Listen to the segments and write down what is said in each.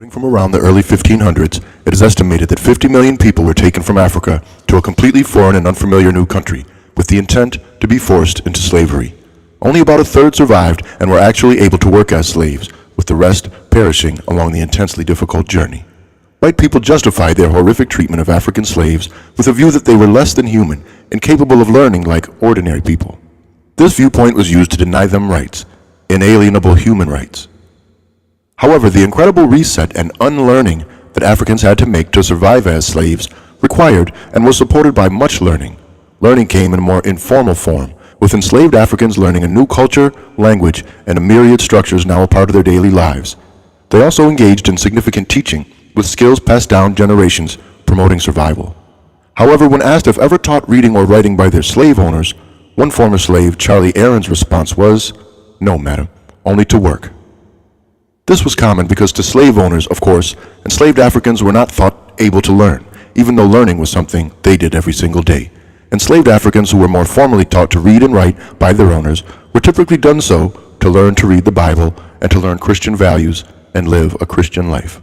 From around the early 1500s, it is estimated that 50 million people were taken from Africa to a completely foreign and unfamiliar new country with the intent to be forced into slavery. Only about a third survived and were actually able to work as slaves, with the rest perishing along the intensely difficult journey. White people justified their horrific treatment of African slaves with a view that they were less than human, incapable of learning like ordinary people. This viewpoint was used to deny them rights, inalienable human rights. However, the incredible reset and unlearning that Africans had to make to survive as slaves required and was supported by much learning. Learning came in a more informal form, with enslaved Africans learning a new culture, language, and a myriad structures now a part of their daily lives. They also engaged in significant teaching, with skills passed down generations, promoting survival. However, when asked if ever taught reading or writing by their slave owners, one former slave, Charlie Aaron's response was, "No, madam, only to work." This was common because to slave owners, of course, enslaved Africans were not thought able to learn, even though learning was something they did every single day. Enslaved Africans who were more formally taught to read and write by their owners were typically done so to learn to read the Bible and to learn Christian values and live a Christian life.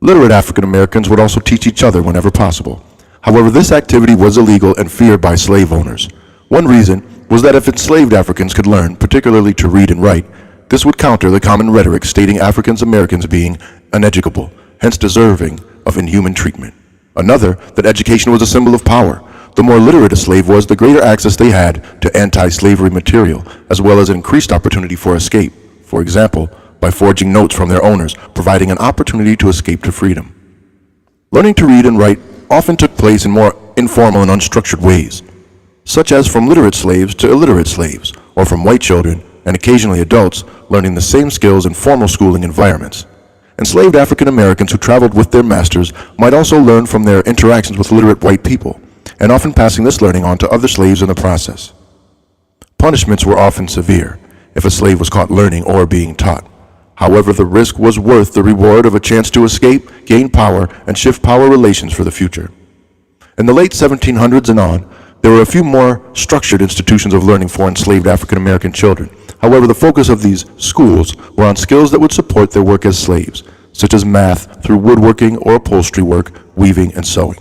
Literate African Americans would also teach each other whenever possible. However, this activity was illegal and feared by slave owners. One reason was that if enslaved Africans could learn, particularly to read and write, this would counter the common rhetoric stating African Americans being uneducable, hence deserving of inhuman treatment. Another, that education was a symbol of power. The more literate a slave was, the greater access they had to anti-slavery material, as well as increased opportunity for escape. For example, by forging notes from their owners, providing an opportunity to escape to freedom. Learning to read and write often took place in more informal and unstructured ways, such as from literate slaves to illiterate slaves, or from white children and occasionally adults learning the same skills in formal schooling environments. Enslaved African Americans who traveled with their masters might also learn from their interactions with literate white people, and often passing this learning on to other slaves in the process. Punishments were often severe if a slave was caught learning or being taught. However, the risk was worth the reward of a chance to escape, gain power, and shift power relations for the future. In the late 1700s and on, there were a few more structured institutions of learning for enslaved African American children. However, the focus of these schools were on skills that would support their work as slaves, such as math through woodworking or upholstery work, weaving, and sewing.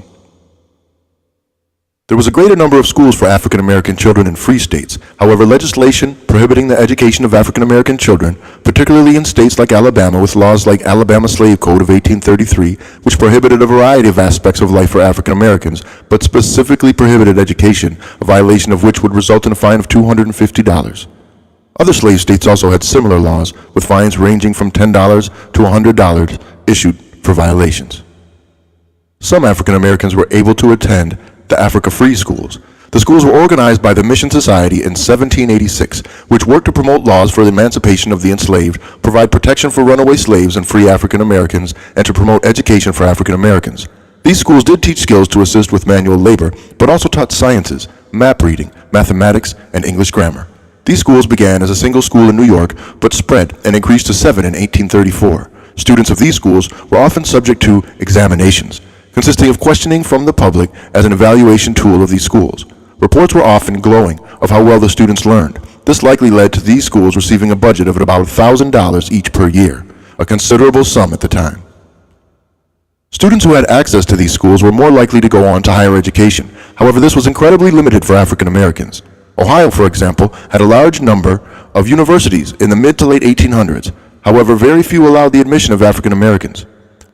There was a greater number of schools for African American children in free states. However, legislation prohibiting the education of African American children, particularly in states like Alabama with laws like Alabama Slave Code of 1833, which prohibited a variety of aspects of life for African Americans, but specifically prohibited education, a violation of which would result in a fine of $250. Other slave states also had similar laws, with fines ranging from $10 to $100 issued for violations. Some African Americans were able to attend the Africa Free Schools. The schools were organized by the Mission Society in 1786, which worked to promote laws for the emancipation of the enslaved, provide protection for runaway slaves and free African Americans, and to promote education for African Americans. These schools did teach skills to assist with manual labor, but also taught sciences, map reading, mathematics, and English grammar. These schools began as a single school in New York, but spread and increased to 7 in 1834. Students of these schools were often subject to examinations, consisting of questioning from the public as an evaluation tool of these schools. Reports were often glowing of how well the students learned. This likely led to these schools receiving a budget of about $1,000 each per year, a considerable sum at the time. Students who had access to these schools were more likely to go on to higher education. However, this was incredibly limited for African Americans. Ohio, for example, had a large number of universities in the mid to late 1800s. However, very few allowed the admission of African Americans.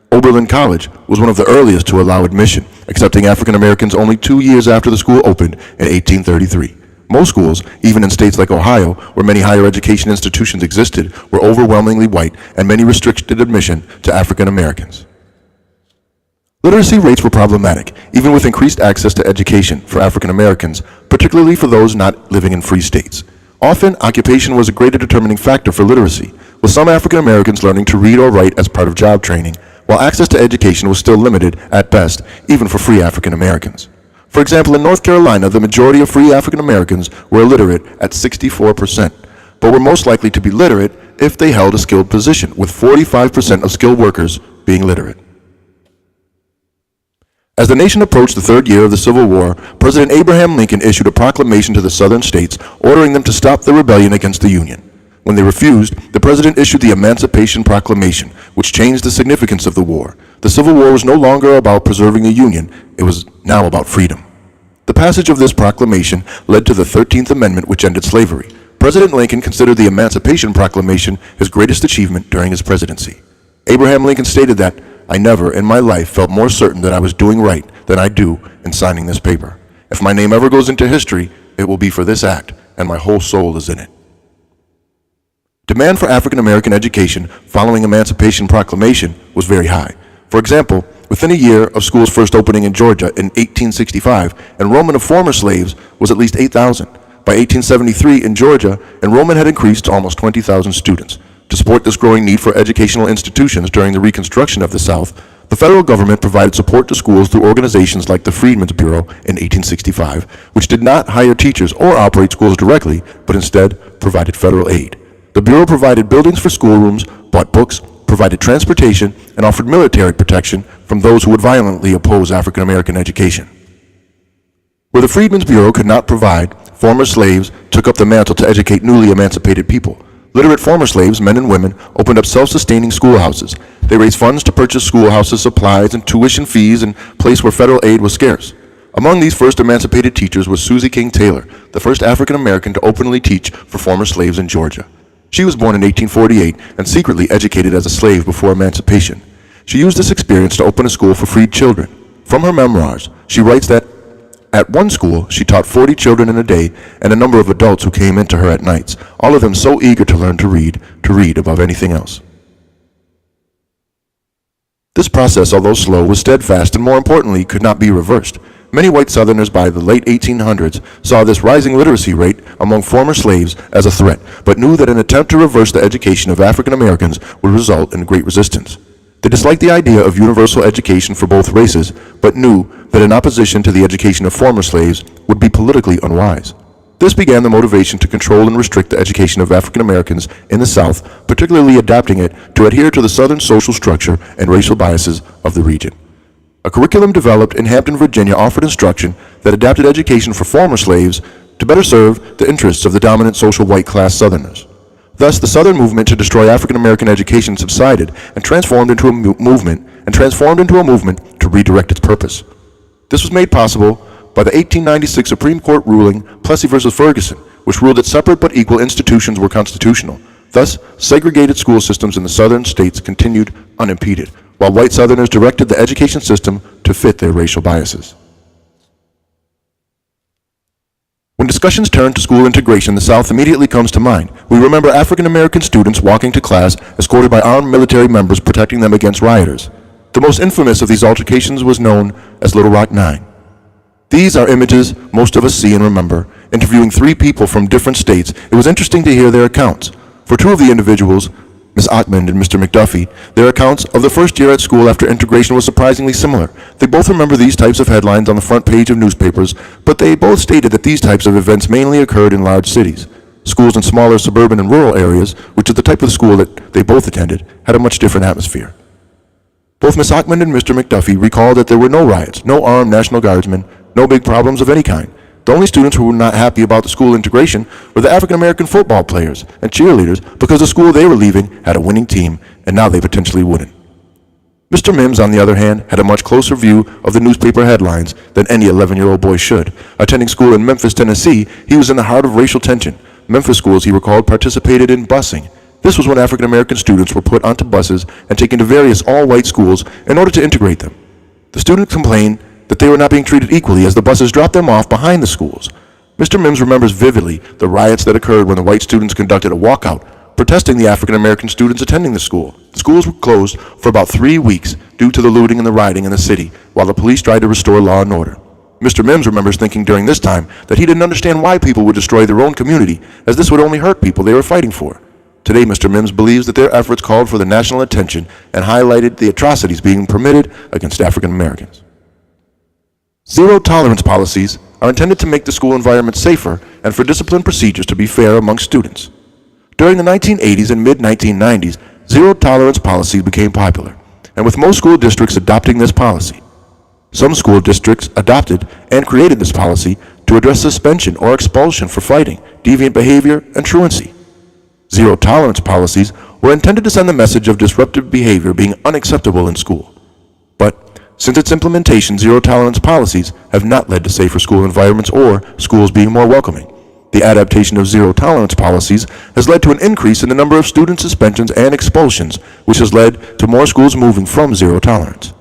Oberlin College was one of the earliest to allow admission, accepting African Americans only 2 years after the school opened in 1833. Most schools, even in states like Ohio, where many higher education institutions existed, were overwhelmingly white, and many restricted admission to African Americans. Literacy rates were problematic, even with increased access to education for African Americans, particularly for those not living in free states. Often, occupation was a greater determining factor for literacy, with some African Americans learning to read or write as part of job training, while access to education was still limited, at best, even for free African Americans. For example, in North Carolina, the majority of free African Americans were illiterate at 64%, but were most likely to be literate if they held a skilled position, with 45% of skilled workers being literate. As the nation approached the third year of the Civil War, President Abraham Lincoln issued a proclamation to the southern states ordering them to stop the rebellion against the Union. When they refused, the president issued the Emancipation Proclamation, which changed the significance of the war. The Civil War was no longer about preserving the Union, it was now about freedom. The passage of this proclamation led to the 13th Amendment, which ended slavery. President Lincoln considered the Emancipation Proclamation his greatest achievement during his presidency. Abraham Lincoln stated that, "I never in my life felt more certain that I was doing right than I do in signing this paper. If my name ever goes into history, it will be for this act, and my whole soul is in it." Demand for African American education following Emancipation Proclamation was very high. For example, within a year of schools first opening in Georgia in 1865, enrollment of former slaves was at least 8,000. By 1873 in Georgia, enrollment had increased to almost 20,000 students. To support this growing need for educational institutions during the Reconstruction of the South, the federal government provided support to schools through organizations like the Freedmen's Bureau in 1865, which did not hire teachers or operate schools directly, but instead provided federal aid. The Bureau provided buildings for schoolrooms, bought books, provided transportation, and offered military protection from those who would violently oppose African American education. Where the Freedmen's Bureau could not provide, former slaves took up the mantle to educate newly emancipated people. Literate former slaves, men and women, opened up self-sustaining schoolhouses. They raised funds to purchase schoolhouses, supplies, and tuition fees in a place where federal aid was scarce. Among these first emancipated teachers was Susie King Taylor, the first African American to openly teach for former slaves in Georgia. She was born in 1848 and secretly educated as a slave before emancipation. She used this experience to open a school for freed children. From her memoirs, she writes that at one school, she taught 40 children in a day and a number of adults who came into her at nights, all of them so eager to learn to read above anything else. This process, although slow, was steadfast and, more importantly, could not be reversed. Many white Southerners by the late 1800s saw this rising literacy rate among former slaves as a threat, but knew that an attempt to reverse the education of African Americans would result in great resistance. They disliked the idea of universal education for both races, but knew that in opposition to the education of former slaves would be politically unwise. This began the motivation to control and restrict the education of African Americans in the South, particularly adapting it to adhere to the Southern social structure and racial biases of the region. A curriculum developed in Hampton, Virginia offered instruction that adapted education for former slaves to better serve the interests of the dominant social white class Southerners. Thus, the Southern movement to destroy African American education subsided and transformed into a movement to redirect its purpose. This was made possible by the 1896 Supreme Court ruling Plessy v. Ferguson, which ruled that separate but equal institutions were constitutional. Thus, segregated school systems in the Southern states continued unimpeded, while white Southerners directed the education system to fit their racial biases. When discussions turn to school integration, the South immediately comes to mind. We remember African American students walking to class escorted by armed military members protecting them against rioters. The most infamous of these altercations was known as Little Rock 9. These are images most of us see and remember. Interviewing 3 people from different states, it was interesting to hear their accounts. For 2 of the individuals, Ms. Ockman and Mr. McDuffie, their accounts of the first year at school after integration was surprisingly similar. They both remember these types of headlines on the front page of newspapers, but they both stated that these types of events mainly occurred in large cities. Schools in smaller suburban and rural areas, which is the type of school that they both attended, had a much different atmosphere. Both Ms. Ockman and Mr. McDuffie recalled that there were no riots, no armed National Guardsmen, no big problems of any kind. The only students who were not happy about the school integration were the African American football players and cheerleaders because the school they were leaving had a winning team and now they potentially wouldn't. Mr. Mims, on the other hand, had a much closer view of the newspaper headlines than any 11-year-old boy should. Attending school in Memphis, Tennessee, he was in the heart of racial tension. Memphis schools, he recalled, participated in busing. This was when African American students were put onto buses and taken to various all-white schools in order to integrate them. The students complained that they were not being treated equally as the buses dropped them off behind the schools. Mr. Mims remembers vividly the riots that occurred when the white students conducted a walkout, protesting the African American students attending the school. The schools were closed for about 3 weeks due to the looting and the rioting in the city, while the police tried to restore law and order. Mr. Mims remembers thinking during this time that he didn't understand why people would destroy their own community, as this would only hurt people they were fighting for. Today, Mr. Mims believes that their efforts called for the national attention and highlighted the atrocities being permitted against African Americans. Zero-tolerance policies are intended to make the school environment safer and for discipline procedures to be fair among students. During the 1980s and mid-1990s, zero-tolerance policies became popular, and with most school districts adopting this policy. Some school districts adopted and created this policy to address suspension or expulsion for fighting, deviant behavior, and truancy. Zero-tolerance policies were intended to send the message of disruptive behavior being unacceptable in school. But since its implementation, zero-tolerance policies have not led to safer school environments or schools being more welcoming. The adaptation of zero-tolerance policies has led to an increase in the number of student suspensions and expulsions, which has led to more schools moving from zero-tolerance.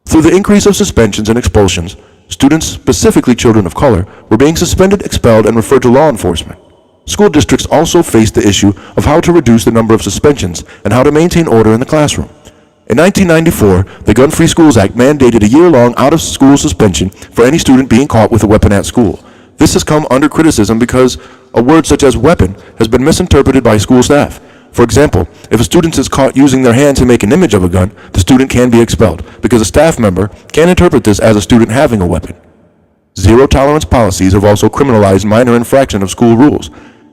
Through the increase of suspensions and expulsions, students, specifically children of color, were being suspended, expelled, and referred to law enforcement. School districts also faced the issue of how to reduce the number of suspensions and how to maintain order in the classroom. In 1994, the Gun-Free Schools Act mandated a year-long out-of-school suspension for any student being caught with a weapon at school. This has come under criticism because a word such as weapon has been misinterpreted by school staff. For example, if a student is caught using their hand to make an image of a gun, the student can be expelled because a staff member can interpret this as a student having a weapon. Zero-tolerance policies have also criminalized minor infraction of school rules.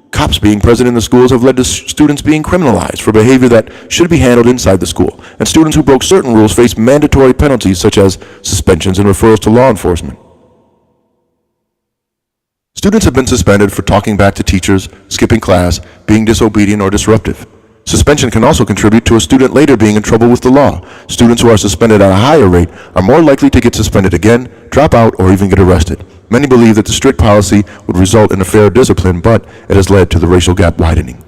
Cops being present in the schools have led to students being criminalized for behavior that should be handled inside the school, and students who broke certain rules face mandatory penalties such as suspensions and referrals to law enforcement. Students have been suspended for talking back to teachers, skipping class, being disobedient or disruptive. Suspension can also contribute to a student later being in trouble with the law. Students who are suspended at a higher rate are more likely to get suspended again, drop out, or even get arrested. Many believe that the strict policy would result in a fair discipline, but it has led to the racial gap widening.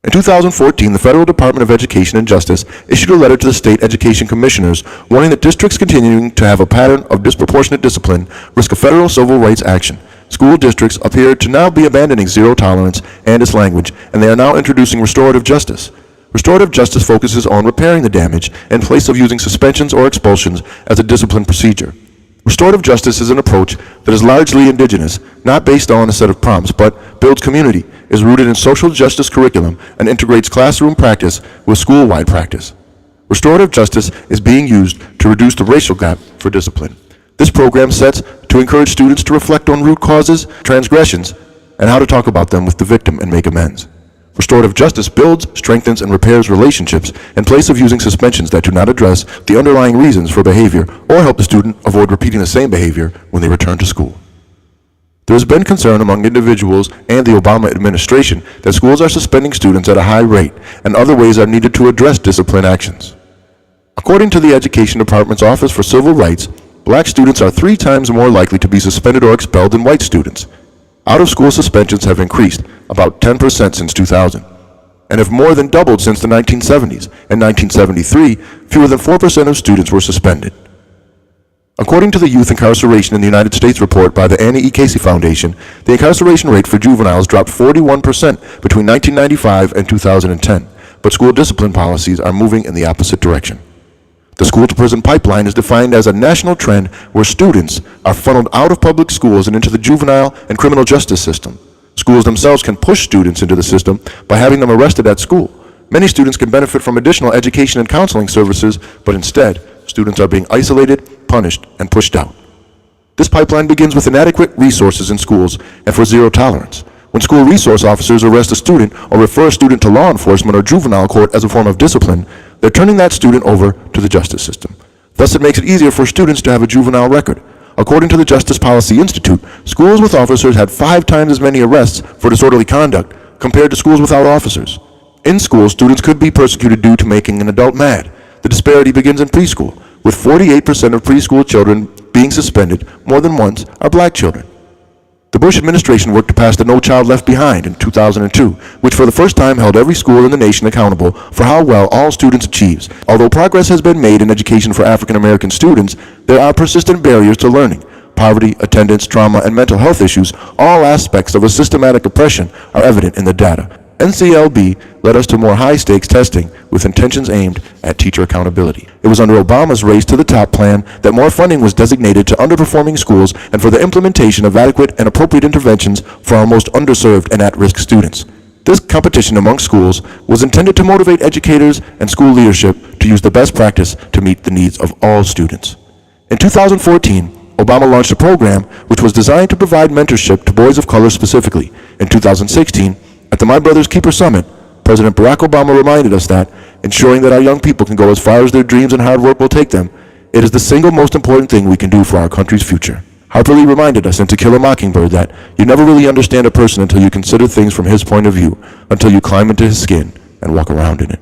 In 2014, the Federal Department of Education and Justice issued a letter to the state education commissioners warning that districts continuing to have a pattern of disproportionate discipline risk a federal civil rights action. School districts appear to now be abandoning zero tolerance and its language, and they are now introducing restorative justice. Restorative justice focuses on repairing the damage in place of using suspensions or expulsions as a discipline procedure. Restorative justice is an approach that is largely indigenous, not based on a set of prompts, but builds community, is rooted in social justice curriculum, and integrates classroom practice with school-wide practice. Restorative justice is being used to reduce the racial gap for discipline. This program sets to encourage students to reflect on root causes, transgressions, and how to talk about them with the victim and make amends. Restorative justice builds, strengthens, and repairs relationships in place of using suspensions that do not address the underlying reasons for behavior or help the student avoid repeating the same behavior when they return to school. There has been concern among individuals and the Obama administration that schools are suspending students at a high rate, and other ways are needed to address discipline actions. According to the Education Department's Office for Civil Rights, black students are 3 times more likely to be suspended or expelled than white students. Out-of-school suspensions have increased about 10% since 2000, and have more than doubled since the 1970s. In 1973, fewer than 4% of students were suspended. According to the Youth Incarceration in the United States report by the Annie E. Casey Foundation, the incarceration rate for juveniles dropped 41% between 1995 and 2010, but school discipline policies are moving in the opposite direction. The school-to-prison pipeline is defined as a national trend where students are funneled out of public schools and into the juvenile and criminal justice system. Schools themselves can push students into the system by having them arrested at school. Many students can benefit from additional education and counseling services, but instead, students are being isolated, punished, and pushed out. This pipeline begins with inadequate resources in schools and for zero tolerance. When school resource officers arrest a student or refer a student to law enforcement or juvenile court as a form of discipline, they're turning that student over to the justice system. Thus, it makes it easier for students to have a juvenile record. According to the Justice Policy Institute, schools with officers had 5 times as many arrests for disorderly conduct compared to schools without officers. In school, students could be persecuted due to making an adult mad. The disparity begins in preschool, with 48% of preschool children being suspended more than once are black children. The Bush administration worked to pass the No Child Left Behind in 2002, which for the first time held every school in the nation accountable for how well all students achieve. Although progress has been made in education for African American students, there are persistent barriers to learning. Poverty, attendance, trauma, and mental health issues, all aspects of a systematic oppression, are evident in the data. NCLB led us to more high-stakes testing with intentions aimed at teacher accountability. It was under Obama's Race to the Top plan that more funding was designated to underperforming schools and for the implementation of adequate and appropriate interventions for our most underserved and at-risk students. This competition among schools was intended to motivate educators and school leadership to use the best practice to meet the needs of all students. In 2014, Obama launched a program which was designed to provide mentorship to boys of color specifically. In 2016, at the My Brother's Keeper Summit, President Barack Obama reminded us that, ensuring that our young people can go as far as their dreams and hard work will take them, it is the single most important thing we can do for our country's future. Harper Lee reminded us in To Kill a Mockingbird that you never really understand a person until you consider things from his point of view, until you climb into his skin and walk around in it.